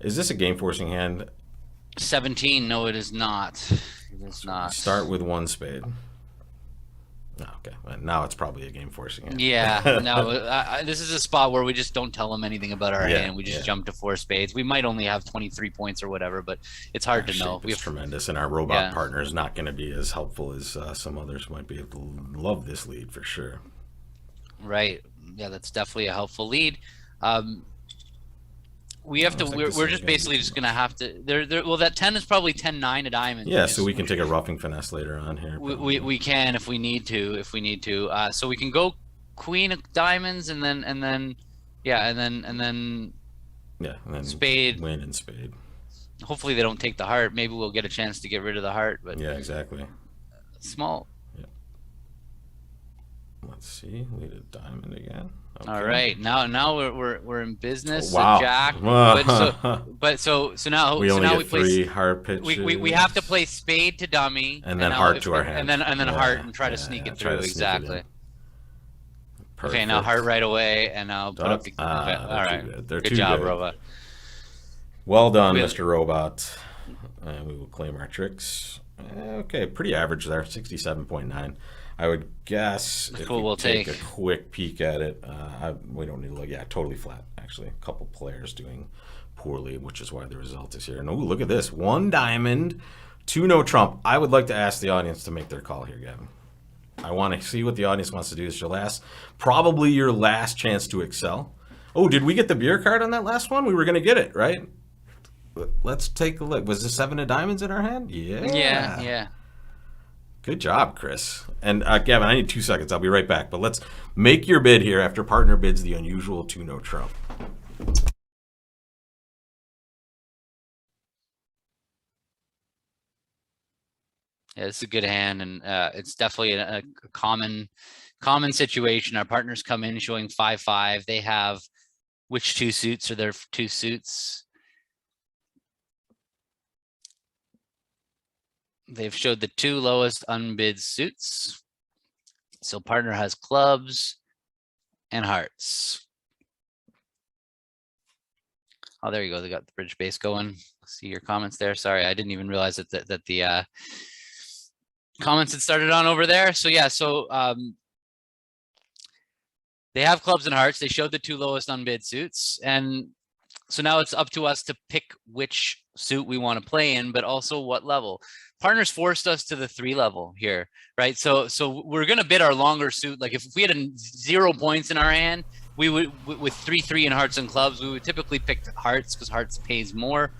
Is this a game forcing hand? 17. No, it is not. It is not. Start with 1 spade. Okay, now it's probably a game forcing hand. Yeah, no, this is a spot where we just don't tell them anything about our hand. We just jump to 4 spades. We might only have 23 points or whatever, but it's hard to know. It's tremendous, and our robot partner is not going to be as helpful as some others might be able to love this lead for sure. Right. Yeah, that's definitely a helpful lead. We have to. We're just basically just gonna have to. Well, that 10 is probably 10-9 of diamonds. Yeah, so we can take a roughing finesse later on here. We can if we need to. So we can go queen of diamonds and then spade. Win and spade. Hopefully they don't take the heart. Maybe we'll get a chance to get rid of the heart. But yeah, exactly. Small. Yeah. Let's see. Lead a diamond again. Okay. All right, now we're in business. Wow. So Jack, so now we only get play 3 heart pitches. We have to play spade to dummy, and then heart to our hand, and then heart and try to sneak it through. Exactly. Okay, now heart right away, and now put up the. All right, good job, Robot. Well done, Mr. Robot. And we will claim our tricks. Okay, pretty average there, 67.9. I would guess if we'll take a quick peek at it, we don't need to look. Yeah, totally flat, actually. A couple players doing poorly, which is why the result is here. And look at this. 1 diamond, 2 no trump. I would like to ask the audience to make their call here, Gavin. I want to see what the audience wants to do. It's probably your last chance to excel. Oh, did we get the beer card on that last one? We were going to get it, right? Let's take a look. Was the 7 of diamonds in our hand? Yeah. Good job, Chris. And Gavin, I need 2 seconds. I'll be right back. But let's make your bid here after partner bids the unusual 2 no trump. Yeah, it's a good hand, and it's definitely a common situation. Our partners come in showing 5-5. They have which 2 suits are their 2 suits? They've showed the 2 lowest unbid suits. So partner has clubs and hearts. Oh, there you go. They got the bridge base going. See your comments there. Sorry, I didn't even realize that the comments had started on over there. So yeah, they have clubs and hearts. They showed the 2 lowest unbid suits, and so now it's up to us to pick which suit we want to play in, but also what level. Partners forced us to the 3 level here, right? So we're going to bid our longer suit. Like if we had 0 points in our hand, we would, with 3-3 in hearts and clubs, we would typically pick hearts because hearts pays more.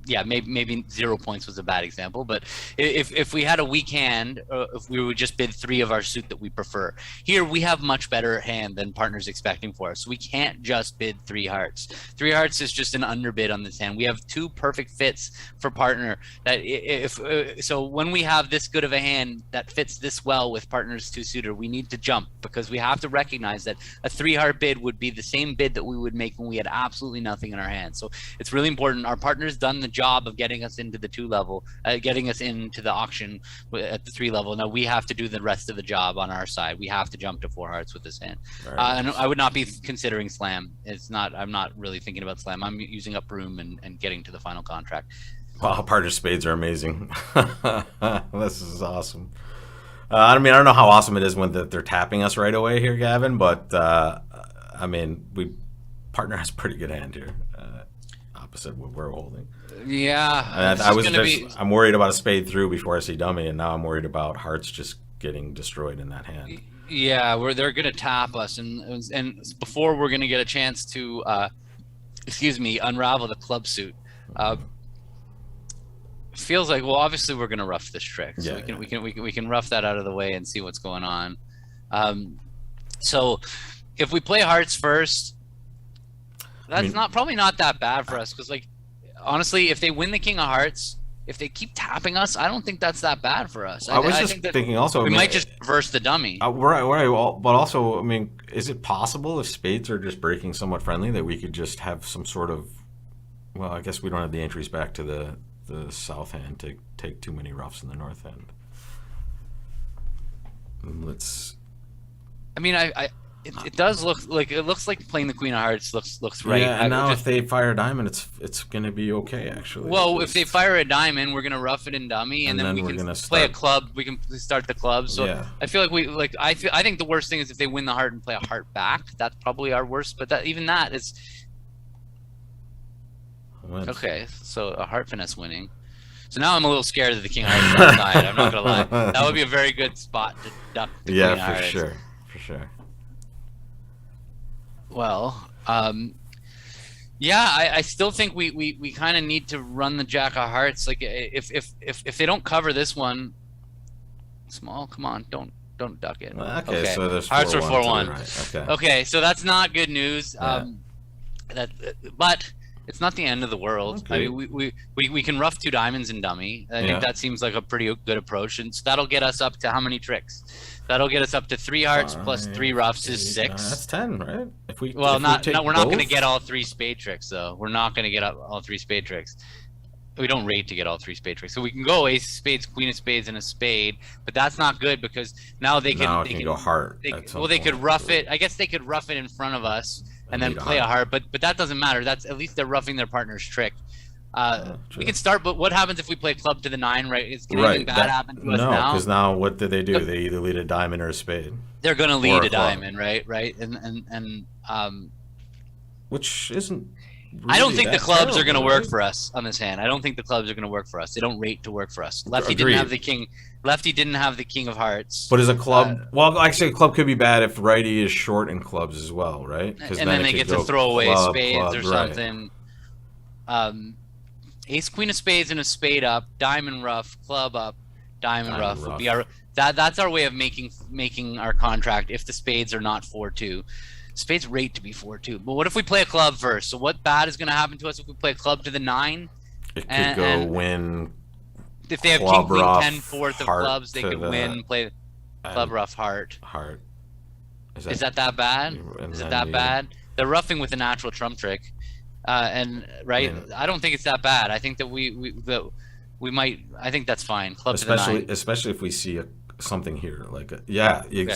yeah, maybe 0 points was a bad example, but if we had a weak hand, if we would just bid 3 of our suit that we prefer. Here we have much better hand than partner's expecting for us. So we can't just bid 3 hearts. 3 hearts is just an underbid on this hand. We have 2 perfect fits for partner. That so when we have this good of a hand that fits this well with partner's 2 suitor, we need to jump, because we have to recognize that a 3 heart bid would be the same bid that we would make when we had absolutely nothing in our hand. So it's really important. Our partner's done the job of getting us into the 2 level, getting us into the auction at the 3 level. Now we have to do the rest of the job on our side. We have to jump to 4 hearts with this hand. And I would not be considering slam. I'm not really thinking about slam. I'm using up room and getting to the final contract. Wow, partner spades are amazing. This is awesome. I don't know how awesome it is when they're tapping us right away here, Gavin, but partner has a pretty good hand here, opposite what we're holding. Yeah, I'm worried about a spade through before I see dummy, and now I'm worried about hearts just getting destroyed in that hand. Yeah, they're gonna tap us, and before we're gonna get a chance to, unravel the club suit. Feels like, well, obviously we're gonna rough this trick, so we can rough that out of the way and see what's going on. So if we play hearts first, that's probably not that bad for us, because like honestly, if they win the king of hearts, if they keep tapping us, I don't think that's that bad for us. I was just thinking also we might just reverse the dummy. Right. Well, but also, is it possible if spades are just breaking somewhat friendly that we could just have some sort of, well, I guess we don't have the entries back to the south hand to take too many roughs in the north end. It does look like, it looks like playing the queen of hearts looks right. Yeah, and now if they fire a diamond, it's going to be okay, actually. Well, if they fire a diamond, we're going to rough it in dummy, and then we can play a club. We can start the club. So yeah. I feel like I think the worst thing is if they win the heart and play a heart back. That's probably our worst. But even that is okay. So a heart finesse winning. So now I'm a little scared of the king of hearts outside. I'm not gonna lie. That would be a very good spot to duck the queen of hearts. For sure. Well, yeah, I still think we kind of need to run the jack of hearts. Like if they don't cover this one, small, come on, don't duck it. Okay. So there's hearts are 4-1. Right. Okay, so that's not good news. Yeah. But it's not the end of the world. Okay. I mean, we can rough 2 diamonds in dummy. I think that seems like a pretty good approach, and so that'll get us up to how many tricks? That'll get us up to 3 hearts plus 3 roughs is 6. That's 10, right? We're not going to get all 3 spade tricks, though. We're not going to get all 3 spade tricks. We don't rate to get all 3 spade tricks, so we can go ace of spades, queen of spades, and a spade. But that's not good, because now they can go heart. They could rough it. I guess they could rough it in front of us and then play a heart. But that doesn't matter. That's at least they're roughing their partner's trick. We can start, but what happens if we play club to the 9? Right? Is anything bad happen to us now? No, because now what do? They either lead a diamond or a spade. They're going to lead a diamond, right? And which isn't. Really, I don't think the clubs are going to work for us on this hand. I don't think the clubs are going to work for us. They don't rate to work for us. Lefty didn't have the king. Lefty didn't have the king of hearts. But as a club, well, actually, a club could be bad if righty is short in clubs as well, right? And then they get to throw away spades or something. Ace, queen of spades, and a spade up, diamond rough, club up, diamond rough would be our. That's our way of making our contract if the spades are not 4-2. Spades rate to be 4-2. But what if we play a club first? So what bad is going to happen to us if we play a club to the 9? It could go win. If they have king, queen, 10, 4th of clubs, they could win. Play club rough, heart. Heart. Is that bad? Is it that bad? They're roughing with a natural trump trick, and right. Yeah. I don't think it's that bad. I think that we might. I think that's fine. Club to the 9. Especially if we see something here, like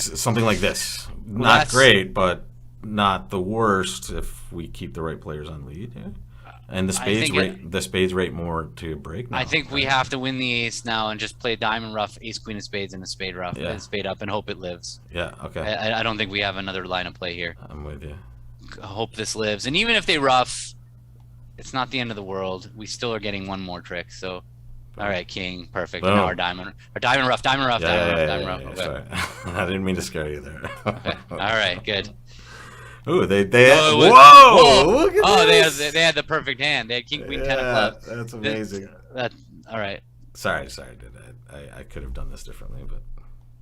something like this. Not great, but not the worst if we keep the right players on lead. Yeah. And the spades rate more to break now. I think we have to win the ace now and just play diamond rough, ace, queen of spades, and a spade rough, and a spade up, and hope it lives. Yeah, okay. I don't think we have another line of play here. I'm with you. I hope this lives. And even if they rough, it's not the end of the world. We still are getting one more trick, so... All right, king, perfect. Now our diamond rough, diamond rough. Okay. I didn't mean to scare you there. Okay. All right, good. Ooh, they had, No, it was, whoa! Look at oh, this. they had the perfect hand. They had king, queen, ten of Yeah, clubs. that's amazing. That all right. Sorry, I could have done this differently, but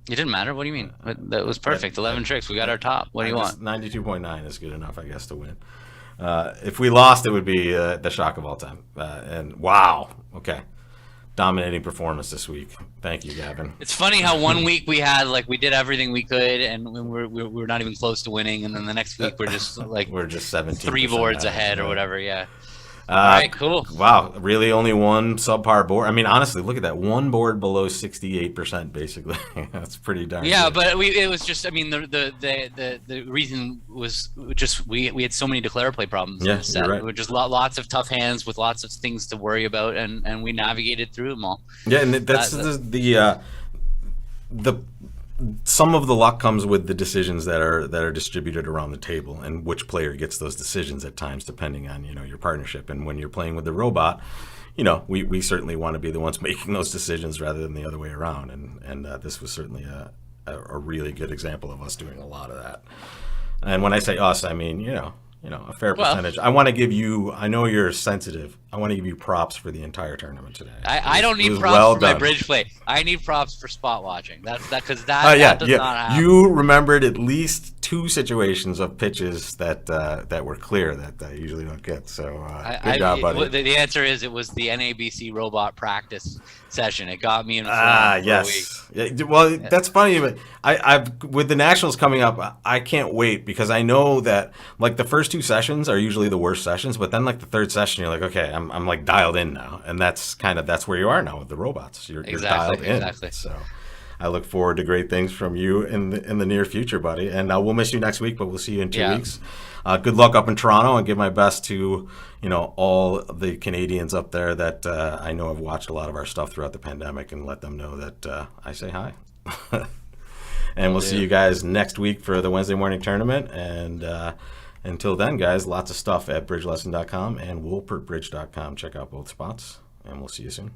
It didn't matter. What do you mean? That was perfect. 11 tricks. We got our top. What do you want? 92.9 is good enough, I guess, to win. If we lost, it would be the shock of all time. And wow, okay, dominating performance this week. Thank you, Gavin. It's funny how one week we had like we did everything we could and we're not even close to winning, and then the next week we're just like We're just 17 3 boards ahead or whatever. Yeah. All right, cool. Wow, really only one subpar board. I mean, honestly, look at that, one board below 68%, basically. That's pretty darn Yeah, good. but it was just. I mean, the reason was just we had so many declare play problems. Yeah, in the set. you're right. It was just lots of tough hands with lots of things to worry about, and we navigated through them all. Yeah, and that's the some of the luck comes with the decisions that are distributed around the table, and which player gets those decisions at times, depending on your partnership. And when you're playing with the robot, we certainly want to be the ones making those decisions rather than the other way around. And this was certainly a really good example of us doing a lot of that. And when I say us, I mean a fair percentage. I want to give you. I know you're sensitive. I want to give you props for the entire tournament today. I don't need props well for done. my bridge play. I need props for spot watching. That's that because that does not happen. You remembered at least 2 situations of pitches that were clear that I usually don't get. So good job, buddy. The answer is it was the NABC robot practice session. It got me in form for yes. a week. Yeah, well, that's funny, but I've with the nationals coming up, I can't wait because I know that like the first 2 sessions are usually the worst sessions, but then like the 3rd session, you're like, okay, I'm like dialed in now, and that's where you are now with the robots. You're dialed in. Exactly. So I look forward to great things from you in the near future, buddy. And we'll miss you next week, but we'll see you in 2 weeks. Good luck up in Toronto, and give my best to all the Canadians up there that I know have watched a lot of our stuff throughout the pandemic, and let them know that I say hi. And we'll see you guys next week for the Wednesday morning tournament. And until then, guys, lots of stuff at bridgelesson.com and woolpertbridge.com. Check out both spots, and we'll see you soon.